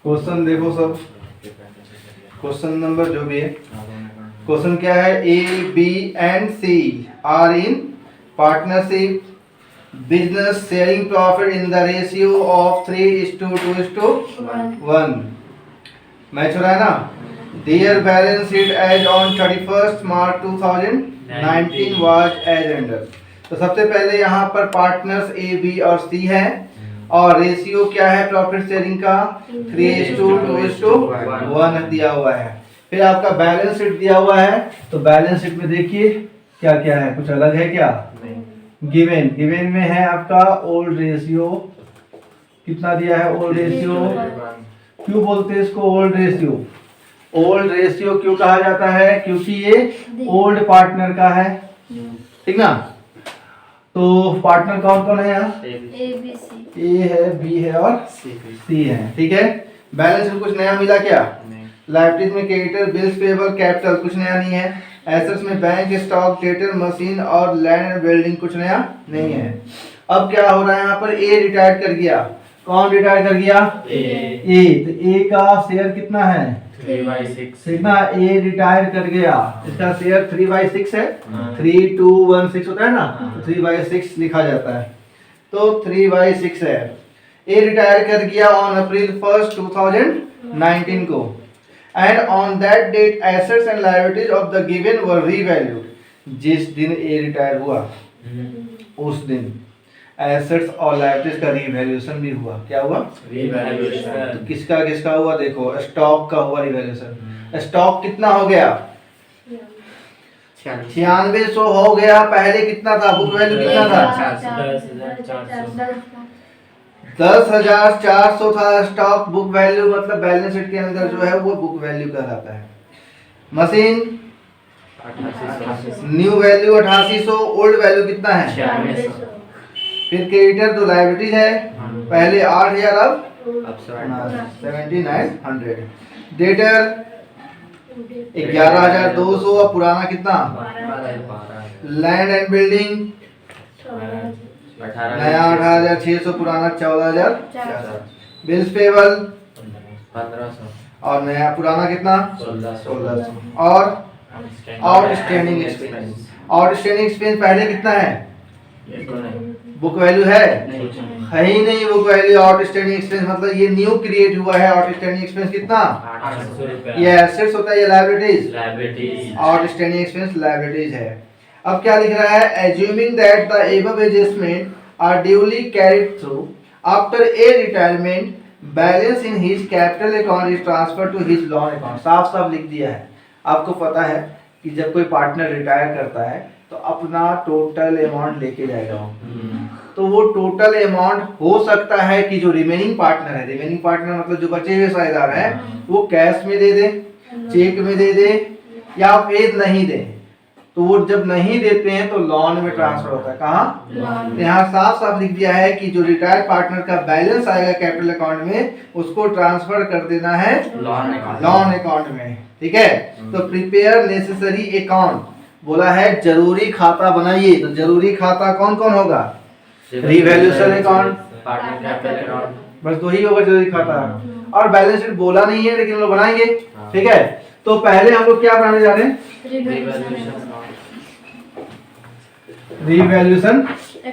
Question देखो सब, question number जो भी है, क्वेश्चन क्या है, A B and C are in partnership business sharing profit in the ratio of 3:2:1। Match हो रहा है ना। Their balance sheet as on 31st March 2019 was as under. तो सबसे पहले यहाँ पर पार्टनर्स ए बी और सी है और रेशियो क्या है प्रॉफिट शेयरिंग का 3:2:1 दिया हुआ है। फिर आपका बैलेंस शीट दिया हुआ है, तो बैलेंस शीट में देखिए क्या क्या है, कुछ अलग है क्या? गिवन में है आपका ओल्ड रेशियो, कितना दिया है ओल्ड रेशियो? क्यों बोलते हैं इसको ओल्ड रेशियो? ओल्ड रेशियो क्यों कहा जाता है? क्योंकि ये ओल्ड पार्टनर का है, ठीक ना। तो पार्टनर कौन कौन है यहाँ? ए है, बी है और सी है, ठीक है। बैलेंस में कुछ नया मिला क्या? लायबिलिटीज में क्रेडिटर, बिल्स पेबल, कैपिटल कुछ नया नहीं है। एसेट्स में बैंक, स्टॉक, डेटर, मशीन और लैंड एंड बिल्डिंग कुछ नया नहीं है। अब क्या हो रहा है यहाँ पर? ए रिटायर कर गया। कौन रिटायर कर गया? ए। तो ए का शेयर कितना है? 3/6। कितना? ए रिटायर कर गया, इसका शेयर 3/6 है। 3:2:1 होता है ना, तो 3/6 लिखा जाता है, तो 3/6 है। ए रिटायर कर गया ऑन अप्रैल 1, 2019 को, and on that date assets and liabilities of the given were revalued. जिस दिन ए रिटायर हुआ उस दिन एसेट्स और लायबिलिटीज का रीवैल्यूएशन भी हुआ। क्या हुआ? रीवैल्यूएशन। तो किसका किसका हुआ? देखो स्टॉक का हुआ रीवैल्यूएशन। स्टॉक कितना हो गया? 9600 हो गया। पहले कितना था? बुक वैल्यू कितना था? 10,400 था स्टॉक। बुक वैल्यू मतलब बैलेंस शीट के अंदर जो है वो बुक वैल्यू कहलाता है। Machine 8800। New value 8800, old value कितना है? 9600। फिर क्रेडिटर तो लायबिलिटीज है, पहले 8000 अब 7900। डेटर 11200 और पुराना कितना? 12। लैंड एंड बिल्डिंग नया 18600, पुराना 14000। बिल्स पेबल 1500 और नया पुराना कितना? 1600। और आउटस्टैंडिंग एक्सपेंस, आउटस्टैंडिंग एक्सपेंस पहले कितना है? बुक वैल्यू है ही नहीं। बुक वैल्यू आउटस्टैंडिंग एक्सपेंस मतलब ये न्यू क्रिएट हुआ है। आउटस्टैंडिंग एक्सपेंस कितना? 800 रुपया। ये एसेट्स होता है, ये लायबिलिटीज। आउटस्टैंडिंग एक्सपेंस लायबिलिटीज है। अब क्या लिख रहा है? Assuming that the above adjustment are duly carried through after a retirement, balance in his capital account is transfer to his loan account. साफ साफ लिख दिया है। आपको पता है कि जब कोई पार्टनर रिटायर करता है तो अपना टोटल अमाउंट लेके जाएगा तो वो टोटल अमाउंट हो सकता है कि जो रिमेनिंग पार्टनर है, रिमेनिंग पार्टनर मतलब जो बचे हुए साझेदार हैं, वो कैश में दे दे, चेक में दे दे या फिर नहीं दे। तो वो जब नहीं देते हैं तो लोन में ट्रांसफर होता है। कहाँ? यहाँ साफ साफ लिख दिया है कि जो रिटायर्ड पार्टनर का बैलेंस आएगा कैपिटल अकाउंट में, उसको ट्रांसफर कर देना है लोन अकाउंट में, ठीक है। तो प्रिपेयर नेसेसरी अकाउंट बोला है, जरूरी खाता बनाइए। तो जरूरी खाता कौन कौन होगा? रिवैल्यूएशन अकाउंट, बस दो ही होगा जरूरी खाता। और बैलेंस शीट बोला नहीं है लेकिन लोग बनाएंगे, ठीक है। तो पहले हम लोग क्या बनाने जा रहे हैं? Revaluation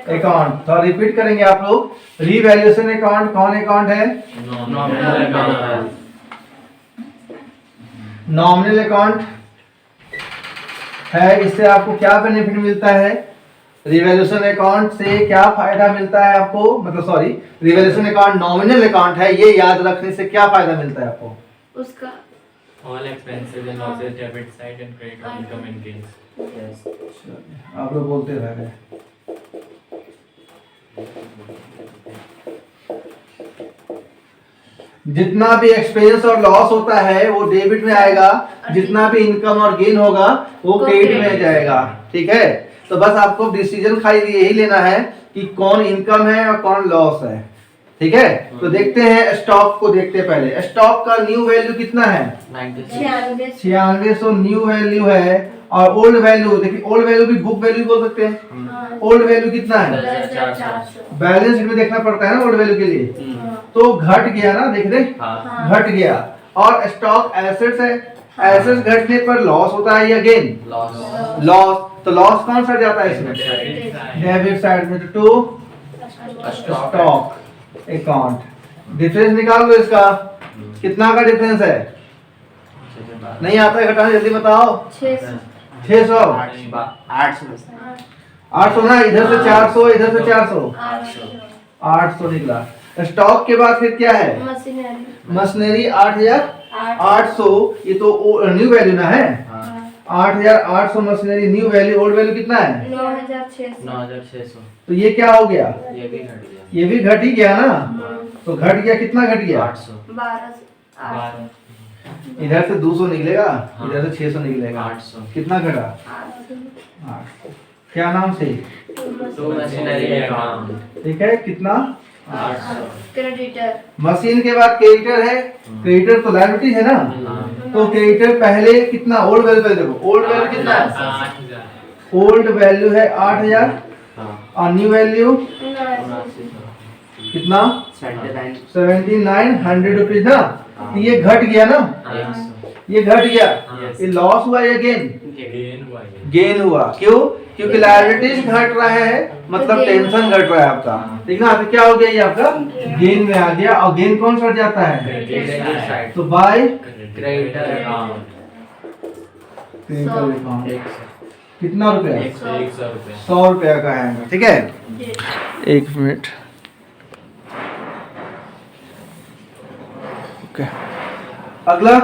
account. तो रिपीट करेंगे आप लोग। रिवैल्यूएशन अकाउंट कौन अकाउंट है? नॉमिनल अकाउंट है। इससे आपको क्या बेनिफिट मिलता है? रिवैल्यूएशन अकाउंट से क्या फायदा मिलता है आपको? मतलब sorry, revaluation account nominal account है, ये याद रखने से क्या फायदा मिलता है आपको? उसका all expenses and losses debit side and credit on income and gains. आप लोग बोलते रह गए। जितना भी एक्सपेंस और लॉस होता है वो डेबिट में आएगा, जितना भी इनकम और गेन होगा वो क्रेडिट में जाएगा, ठीक है। तो बस आपको डिसीजन खाली यही लेना है कि कौन इनकम है और कौन लॉस है, ठीक है, तो देखते हैं स्टॉक को, देखते हैं पहले स्टॉक का न्यू वैल्यू कितना है 9600 न्यू वैल्यू है। और ओल्ड वैल्यू देखिए, ओल्ड वैल्यू भी बुक वैल्यू बोल सकते हैं। ओल्ड वैल्यू कितना है, बैलेंस शीट में देखना पड़ता है ना ओल्ड वैल्यू के लिए, तो घट गया ना, देख रहे घट गया। और स्टॉक एसेट्स है, एसेट्स घटने पर लॉस होता है या गेन, लॉस, तो लॉस कौन सा जाता है इसमें, डेबिट साइड में, टू स्टॉक अकाउंट। डिफरेंस निकाल लो इसका, कितना का डिफरेंस है, नहीं आता है घटाना, जल्दी बताओ। 600 800 ना, इधर से 400 इधर से 400 800 निकला। स्टॉक के बाद फिर क्या है, मशीनरी 8800, ये तो न्यू वैल्यू ना है, 8800 machinery new value. Old value कितना है 9600। तो ये क्या हो गया, ये भी घट गया, ये भी घट ही गया ना, तो घट गया, कितना घट गया 800 इधर से 200 निकलेगा, इधर से 600 निकलेगा, 800 कितना घटा 800। क्या नाम से, तो मशीनरी अकाउंट ठीक है, कितना 800। क्रेडिटर, मशीन के बाद क्रेडिटर है, क्रेडिटर तो लायबिलिटी है ना, तो क्रेडिटर पहले कितना, ओल्ड वैल्यू पहले देखो, ओल्ड वैल्यू कितना है, 8000। ओल्ड वैल्यू है 8000 और न्यू वैल्यू कितना 7900 रुपीज ना, तो ये घट गया ना, ये घट गया, ये लॉस हुआ या गेन, गेन हुआ। क्यों, क्योंकि लायबिलिटीज घट रहा है, मतलब टेंशन घट रहा है आपका, ठीक ना, तो क्या हो गया, ये आपका गेन में आ गया। और गेन कौन सा जाता है, तो बाय क्रेडिटर अकाउंट कितना रुपया, 100 रुपए। 100 रुपया का है, ठीक है। एक मिनट, ओके। अगला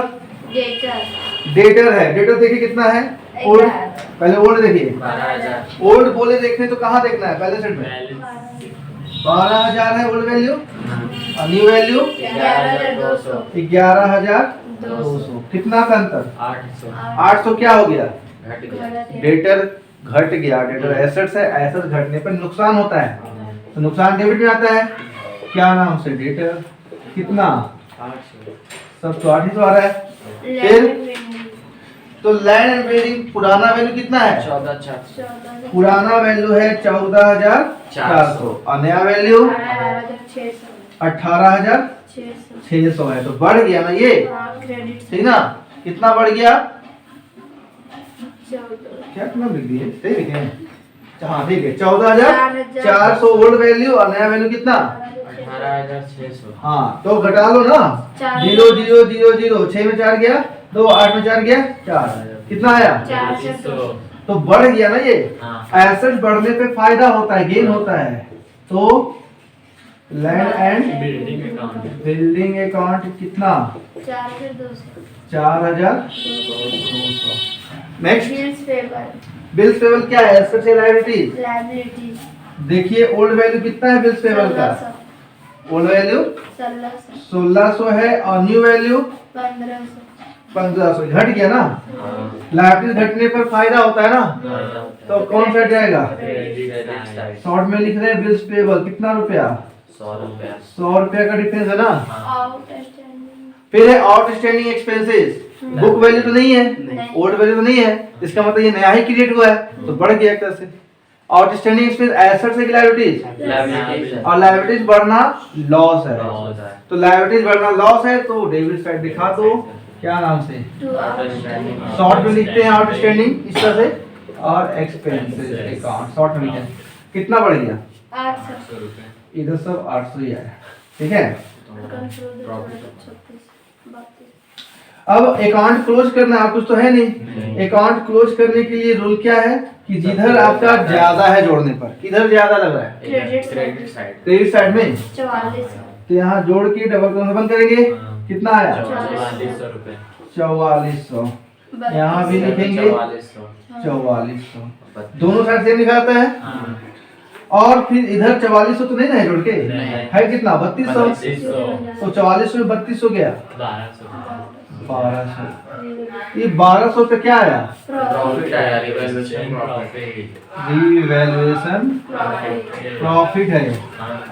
डेटर है, डेटर देखिए कितना है, ओल्ड, पहले ओल्ड देखिए, 12000। ओल्ड बोले देखने तो कहाँ देखना है, पहले सेट में 12000 है ओल्ड वैल्यू, और न्यू वैल्यू 11200। कितना का अंतर 800 क्या हो गया, घट गया, डेटर घट गया। डेटर एसेट्स है, एसेट्स घटने पर नुकसान होता है, तो नुकसान डेबिट में आता है, क्या नाम से, डेटर। कितना 800। सब तो 800 आ रहा है। फिर तो लैंड एंड बिल्डिंग पुराना वैल्यू कितना है, 14400। पुराना वैल्यू है 14400 और नया वैल्यू 18600 है, तो बढ़ गया ना ये, ठीक ना, कितना बढ़ गया, क्या कितना लिख दिए, सही लिखे हैं, हाँ ठीक है, 14400 ओल्ड वैल्यू और नया वैल्यू कितना 18600। हाँ, तो घटा लो ना, 0 0 0 0 6 में 4 गया, 2 8 में 4 गया 4, कितना आया, 400। तो बढ़ गया ना ये। हाँ। एसेट बढ़ने पे फायदा होता है, गेन होता है। तो लैंड एंड बिल्डिंग अकाउंट कितना 4200। नेक्स्ट बिल्स पेबल क्या है, एसेट्स या लायबिलिटी। देखिए ओल्ड वैल्यू कितना है बिल्स पेबल का, ओल्ड वैल्यू 1600 है और न्यू वैल्यू 1500, घट गया ना, लायबिलिटी घटने पर फायदा होता है ना, तो कौन सा जाएगा, शॉर्ट में लिख रहे हैं बिल्स पेबल कितना रुपया 100 रुपया का डिफरेंस है ना। फिर है आउटस्टैंडिंग एक्सपेंसेस, बुक वैल्यू तो नहीं है, ओल्ड वैल्यू तो नहीं है, इसका मतलब ये नया ही क्रिएट हुआ है, तो बढ़ गया एक तरह से। आउटस्टैंडिंग एक्सपेंस एसेट्स है कि लायबिलिटीज, और लायबिलिटीज बढ़ना लॉस है, तो लायबिलिटीज बढ़ना लॉस है, तो डेबिट साइड दिखा दो, क्या नाम से, शॉर्ट में लिखते हैं आउटस्टैंडिंग इस तरह से, और एक्सपेंसेस अकाउंट शॉर्ट में लिखते हैं। कितना बढ़ गया 800 रुपए, इधर सब 800 ही आया, ठीक है। अब अकाउंट क्लोज करना है, कुछ तो है नहीं। अकाउंट क्लोज करने के लिए रूल क्या है कि जिधर आपका ज्यादा है जोड़ने पर, किधर ज्यादा लग रहा है, क्रेडिट साइड, क्रेडिट साइड में, 4400, तो यहाँ जोड़ के डबल क्रॉस बंद करेंगे, कितना आया 4400 रुपए। 4400, यहाँ भी लिखेंगे 4400, दोनों साइड से निकालता है। हाँ। और फिर इधर 4400 तो नहीं ना है जोड़ के, नहीं। है कितना 3200, 3200, तो 4400 में 3200 गया, 1200। ये 1200 पे क्या आया? प्रॉफिट आया, रिवैल्यूएशन प्रॉफिट। रिवैल्यूएशन प्रॉफिट है।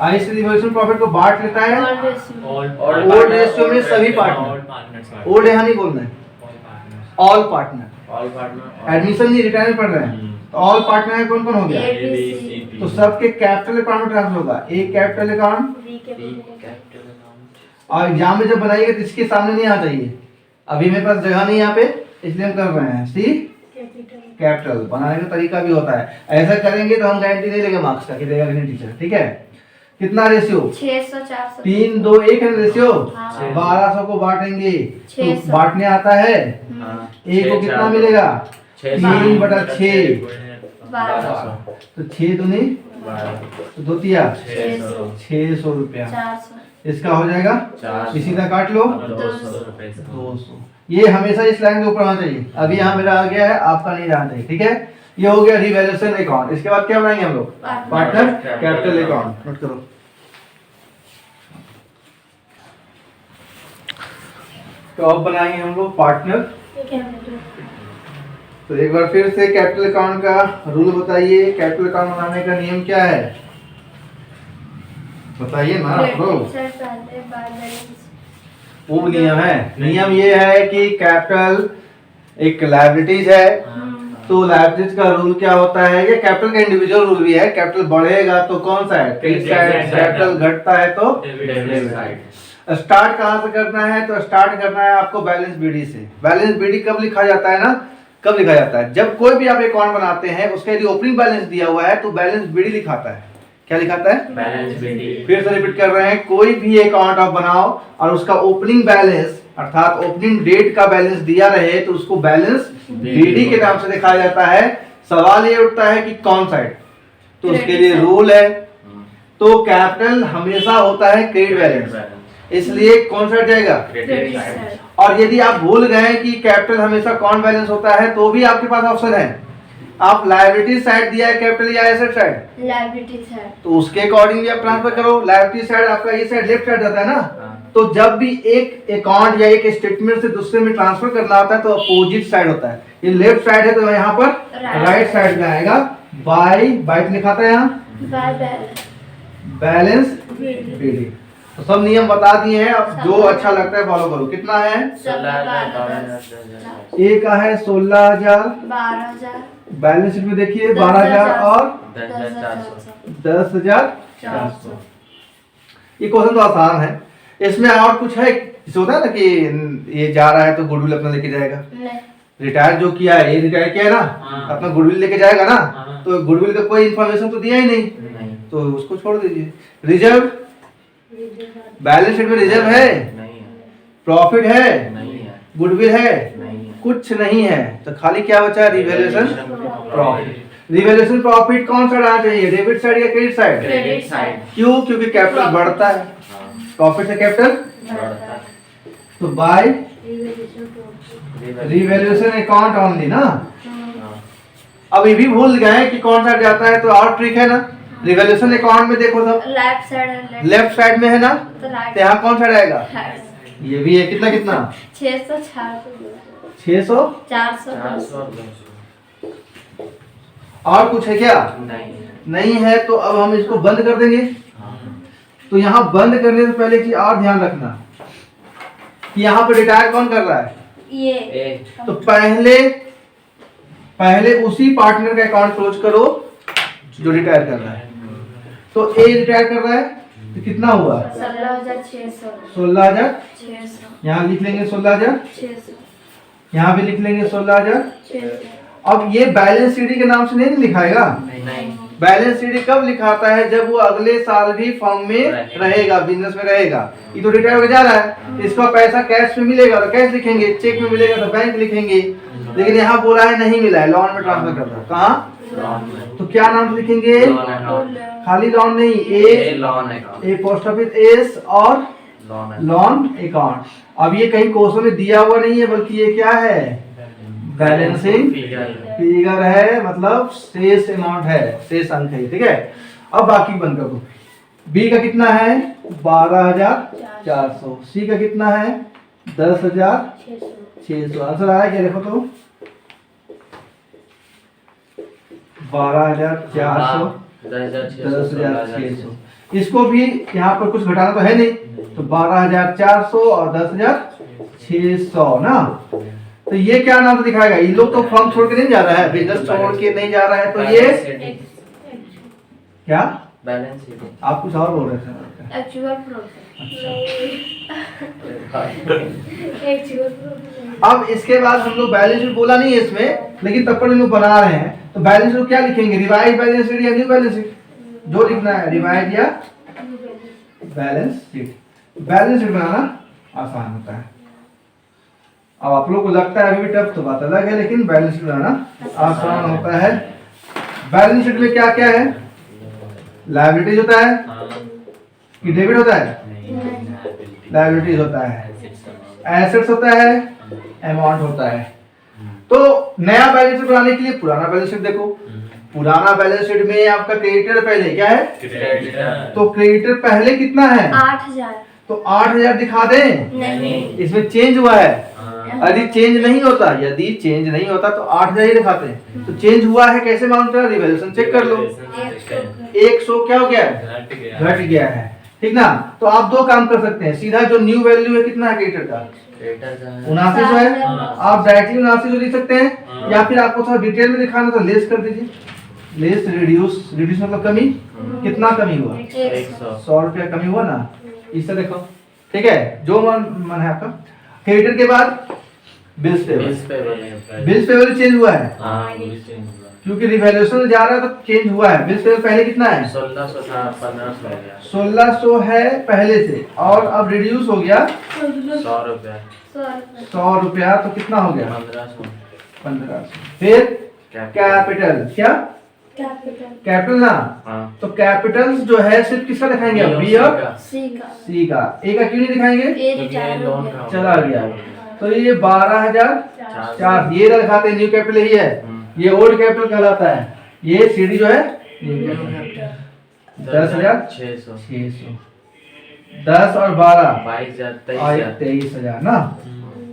आई से रिवैल्यूएशन प्रॉफिट को बांट लेता है ओल्ड रेशियो में सभी पार्टनर। ओल्ड यहाँ नहीं बोलना है, ऑल पार्टनर। एडमिशन नहीं, रिटायरमेंट पढ़ रहे हैं तो ऑल पार्टनर है कौन कौन हो गया? तो सबके कैपिटल अकाउंट में ट्रांसफर होगा। एक कैपिटल अकाउंट, और एग्जाम में जब बनाइएगा तो इसके सामने नहीं आना चाहिए। अभी मेरे पास जगह नहीं यहाँ पे, इसलिए हम कर रहे हैं सी कैपिटल। बनाने का तरीका भी होता है, ऐसा करेंगे तो हम गारंटी नहीं लेंगे मार्क्स का कि देगा कि नहीं टीचर। ठीक है, कितना रेशियो? 600 400 3 2 1 है रेशियो। हाँ। 1200 को बांटेंगे तो 600 बांटने आता है। एक को कितना मिलेगा? 3/6। 1200 तो 6 दूनी तो 2 तिया 600 600 रुपया। 400 इसका हो जाएगा, 400 इसी का काट लो 200 रुपए से। 200। ये हमेशा इस लाइन के ऊपर आना चाहिए। अभी यहाँ मेरा आ गया है, आपका नहीं रहना चाहिए। ठीक है, ये हो गया रिवैल्यूएशन अकाउंट। इसके बाद क्या बनाएंगे हम लोग? Partner capital account. नोट करो, तो अब बनाएंगे हम लोग पार्टनर। तो एक बार फिर से कैपिटल अकाउंट का रूल बताइए। कैपिटल अकाउंट बनाने का नियम क्या है बताइए ना ब्रो। वो नियम है, नियम ये है कि कैपिटल एक लायबिलिटीज है, तो लायबिलिटीज का रूल क्या होता है? ये कैपिटल का इंडिविजुअल रूल भी है। कैपिटल बढ़ेगा तो कौन सा है? Credit side. कैपिटल घटता है तो डेबिट साइड। स्टार्ट कहाँ से करना है? तो स्टार्ट करना है आपको बैलेंस बीडी से। बैलेंस बीडी कब लिखा जाता है ना? कब लिखा जाता है? जब कोई भी आप अकाउंट बनाते हैं उसका यदि ओपनिंग बैलेंस दिया हुआ है तो बैलेंस बीडी लिखाता है। क्या लिखाता है? Balance BD. फिर से रिपीट कर रहे हैं, कोई भी अकाउंट आप बनाओ और उसका ओपनिंग बैलेंस अर्थात ओपनिंग डेट का बैलेंस दिया रहे तो उसको बैलेंस बीडी के नाम से दिखाया जाता है। सवाल ये उठता है कि कौन साइड? तो उसके लिए रूल है, तो कैपिटल हमेशा होता है क्रेडिट बैलेंस, इसलिए कौन साइड जाएगा? Credit side. और यदि आप भूल गए कि कैपिटल हमेशा कौन बैलेंस होता है तो भी आपके पास ऑप्शन है। आप लायबिलिटी साइड दिया है कैपिटल या एसेट साइड, लायबिलिटी साइड, तो उसके अकॉर्डिंगली आप ट्रांसफर करो। लायबिलिटी साइड आपका ये साइड लेफ्ट साइड जाता है ना, तो जब भी एक अकाउंट या एक स्टेटमेंट से दूसरे में ट्रांसफर करना होता है तो अपोजिट साइड होता है। ये लेफ्ट साइड है तो यहाँ पर राइट साइड में आएगा। बाय बाय लिखाता है यहाँ बैलेंस बीडी। तो सब नियम बता दिए हैं, अब जो अच्छा लगता है फॉलो करो। कितना है? 16,000। एक का है 16,000, 12,000, बैलेंस शीट में देखिए 12,000 और 10,400। 10,400। ये क्वेश्चन तो आसान है। इसमें और कुछ है? जैसे होता है ना कि ये जा रहा है तो गुडविल अपना लेके जाएगा। रिटायर जो किया है, ये रिटायर किया है ना, अपना गुडविल लेके जाएगा ना, तो गुडविल का कोई इन्फॉर्मेशन तो दिया ही नहीं, तो उसको छोड़ दीजिए। रिजर्व, बैलेंस शीट में रिजर्व है? प्रॉफिट है? गुडविल है? कुछ नहीं है, तो खाली क्या बचा? Revaluation profit. रिवैल्यूएशन प्रॉफिट कौन सा आना चाहिए? डेबिट साइड या क्रेडिट साइड? Credit side. क्यों? क्योंकि कैपिटल बढ़ता है, प्रॉफिट से कैपिटल। तो बाय रिवैल्यूएशन अकाउंट ओनली ना। अब ये भी भूल गए कि कौन सा जाता है, तो और ट्रिक है ना। रिवैल्यूएशन अकाउंट में देखो सब लेफ्ट साइड में है ना, तो यहाँ कौन सा आएगा? ये भी है। कितना कितना? 600 600 400 और कुछ है क्या? नहीं है, तो अब हम इसको बंद कर देंगे। तो यहाँ बंद करने से पहले की और ध्यान रखना कि यहाँ पे रिटायर कौन कर रहा है? ये तो पहले उसी पार्टनर का अकाउंट क्लोज करो जो रिटायर कर रहा है। तो ए रिटायर कर रहा है तो कितना हुआ? 16,600 16,000। यहाँ लिख लेंगे 16,000, यहाँ भी लिख लेंगे 16,000। अब ये बैलेंस सीडी के नाम से नहीं लिखाएगा। बैलेंस सीडी कब लिखाता है? जब वो अगले साल भी फर्म में रहेगा, बिजनेस में रहेगा। ये तो रिटायर हो जा रहा है, इसका पैसा कैश में मिलेगा तो कैश लिखेंगे, चेक में मिलेगा तो बैंक लिखेंगे। लेकिन यहाँ बोला है नहीं मिला है, लोन में ट्रांसफर कर दो। कहाँ? तो क्या नाम लिखेंगे? खाली लोन नहीं, ए पोस्ट ऑफिस एस और लोन अकाउंट। अब ये कहीं क्वेश्चन में दिया हुआ नहीं है, बल्कि ये क्या है? बैलेंसिंग फिगर है, मतलब शेष अमाउंट है, शेष अंक है। ठीक है, अब बाकी बंद कर दो। बी का कितना है? 12,400। सी का कितना है? 10,600 आंसर आया क्या देखो तो 12,400 10,600 इसको भी यहाँ पर कुछ घटाना तो है नहीं तो 12,400 और 10,600 ना तो ये क्या नाम दिखाएगा ये लोग तो फर्म छोड़ के नहीं जा रहा है बिजनेस छोड़ के नहीं जा रहा है तो ये क्या बैलेंस शीट आप कुछ और बोल रहे थे एक्चुअल प्रॉफिट अब इसके बाद हम लोग बैलेंस शीट बोला नहीं है इसमें लेकिन तब पर हम लोग बना रहे हैं तो बैलेंस शीट क्या लिखेंगे रिवाइज बैलेंस शीट या न्यू बैलेंस शीट जो लिखना है रिवाइज या बैलेंस शीट बनाना आसान होता है अब आप लोग को लगता है अभी भी टफ तो बात अलग है लेकिन बैलेंस शीट बनाना आसान होता है बैलेंस शीट में क्या क्या है लायबिलिटीज होता है कि डेबिट होता है लायबिलिटीज होता है एसेट्स होता है अमाउंट होता है तो नया बैलेंस शीट बनाने के लिए पुराना बैलेंस शीट देखो पुराना बैलेंस शीट में आपका क्रेडिटर पहले क्या है तो क्रेडिटर पहले कितना है 8,000 तो 8,000 दिखा दें नहीं इसमें चेंज हुआ है यदि चेंज नहीं होता तो 8,000 ही दिखाते हैं तो चेंज हुआ है कैसे मालूम चला रिवैल्यूएशन चेक कर लो 100 क्या हो गया घट गया है ठीक ना तो आप दो काम कर सकते हैं सीधा जो न्यू वैल्यू है कितना है क्रेडिटर का 79 है आप डायरेक्टली 79 लिख सकते हैं या फिर आपको थोड़ा डिटेल में दिखाना तो लेस कर दीजिए लेस रिड्यूस मतलब कमी कितना कमी हुआ 100 रुपया कमी हुआ ना इससे देखो ठीक है जो मन है आपका क्रेडिटर के बाद बिल्स पेबल चेंज हुआ है क्योंकि रिवैल्यूएशन जा रहा है तो चेंज हुआ है बिल्स पेबल पहले कितना है 1600 था 1500 1600 है पहले से और अब रिड्यूस हो गया 100 रुपया 100 रुपया तो कितना हो गया 1500 फिर कैपिटल क्या कैपिटल ना तो कैपिटल्स जो है सिर्फ किसका दिखाएंगे बी और सी का ए का क्यों नहीं दिखाएंगे चला गया तो ये 12,004 ये दिखाते हैं न्यू कैपिटल ही है ये ओल्ड कैपिटल कहलाता है ये सीडी जो है न्यू कैपिटल 10,600 10 और 12 23,000 ना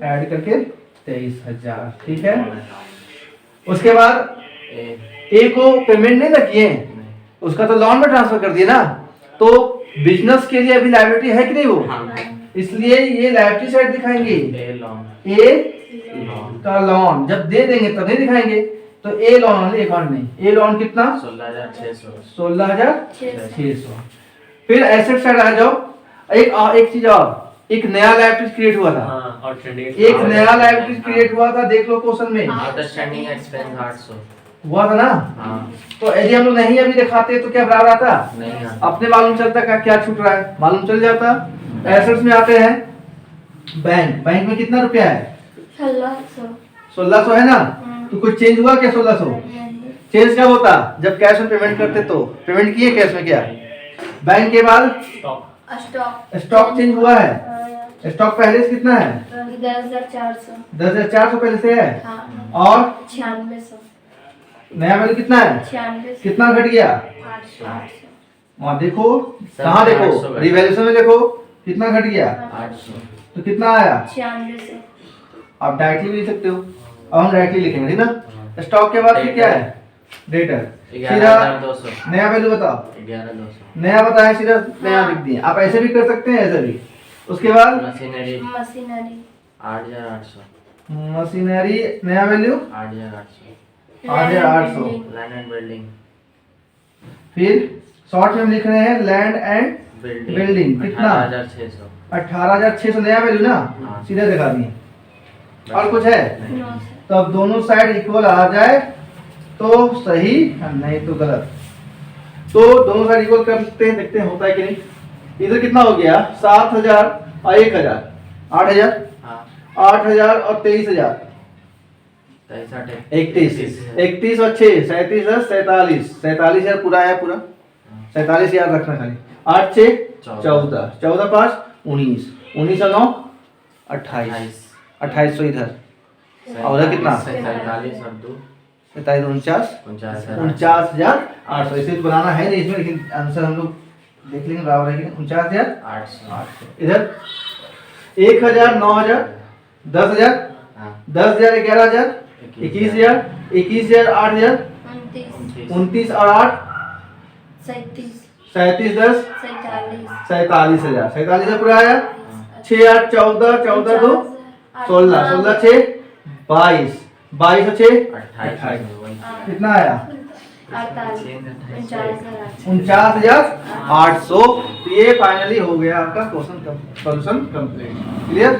ऐड करके 23,000 ठीक है उसके बाद ए को पेमेंट नहीं ना किए उसका तो लोन में ट्रांसफर कर दिया ना तो बिजनेस के लिए अभी लायबिलिटी है कि नहीं वो इसलिए ये लायबिलिटी साइड दिखाएंगे ए का लोन जब दे देंगे तब नहीं दिखाएंगे तो ए लोन अकाउंट नहीं ए लोन कितना 16,600 फिर एसेट साइड आ जाओ एक चीज और एक नया लायबिलिटी क्रिएट हुआ था एक नया लायबिलिटी क्रिएट हुआ था देख लो क्वेश्चन में आउटस्टैंडिंग एक्सपेंस 800 हुआ था ना तो यदि हम लोग नहीं अभी दिखाते तो क्या बराबर आता नहीं अपने मालूम चलता क्या छूट रहा है मालूम चल जाता एसेट्स में आते हैं बैंक में कितना रुपया है 1600 है ना तो कुछ चेंज हुआ क्या 1600 चेंज कब होता जब कैश में पेमेंट करते तो पेमेंट किए कैश में क्या बैंक के बाद स्टॉक चेंज हुआ है स्टॉक पहले से कितना है 10,400 पहले से है और 9600 नया वैल्यू कितना है 9600 कितना घट गया 800 वहाँ देखो कहाँ देखो रिवैल्यूएशन में देखो कितना घट गया 800 तो कितना आया 9600 आप डायरेक्टली भी लिख सकते हो अब हम डायरेक्टली लिखेंगे ठीक ना स्टॉक के बाद फिर क्या है डेटर सीधा 11,200 नया वैल्यू बताओ 11,200 नया बताया सीधा नया लिख दिए आप ऐसे भी कर सकते हैं ऐसे भी उसके बाद मशीनरी 8,800 मशीनरी नया वैल्यू 8,800 8,800 लैंड एंड बिल्डिंग फिर शॉर्ट में हम लिख रहे हैं लैंड एंड बिल्डिंग कितना 18,600 18,600 नया वैल्यू ना हाँ। सीधे दिखा दिए और कुछ है नहीं। तो अब दोनों साइड इक्वल आ जाए तो सही नहीं तो गलत तो दोनों साइड इक्वल करते हैं देखते हैं होता है कि नहीं इधर कितना हो गया 7,000 और 1,000 8,000 हाँ 8,000 और 23,000 31 और 6 37 47,000 पूरा है पूरा 47,000 रखना खाली 8 6 14 14 5 19 19 और 9 28 2800 इधर और उधर कितना 47 और 2 47 49,800 इसे तो बनाना है नहीं इसमें लेकिन आंसर हम लोग देख लेंगे बराबर है कि 49,800 800 इधर 1000, 9000, 10000, हाँ 10000, 11000, 21000, 21000, 8000, 29 और 8, 37 37, 10, 47 47,000, 47,000 पूरा आया। 6 8 14, 14 2 16, 16 6 22, 22 और 6 28 कितना आया? 48 49,800। तो ये फाइनली हो गया आपका क्वेश्चन सॉल्यूशन कंप्लीट। क्लियर?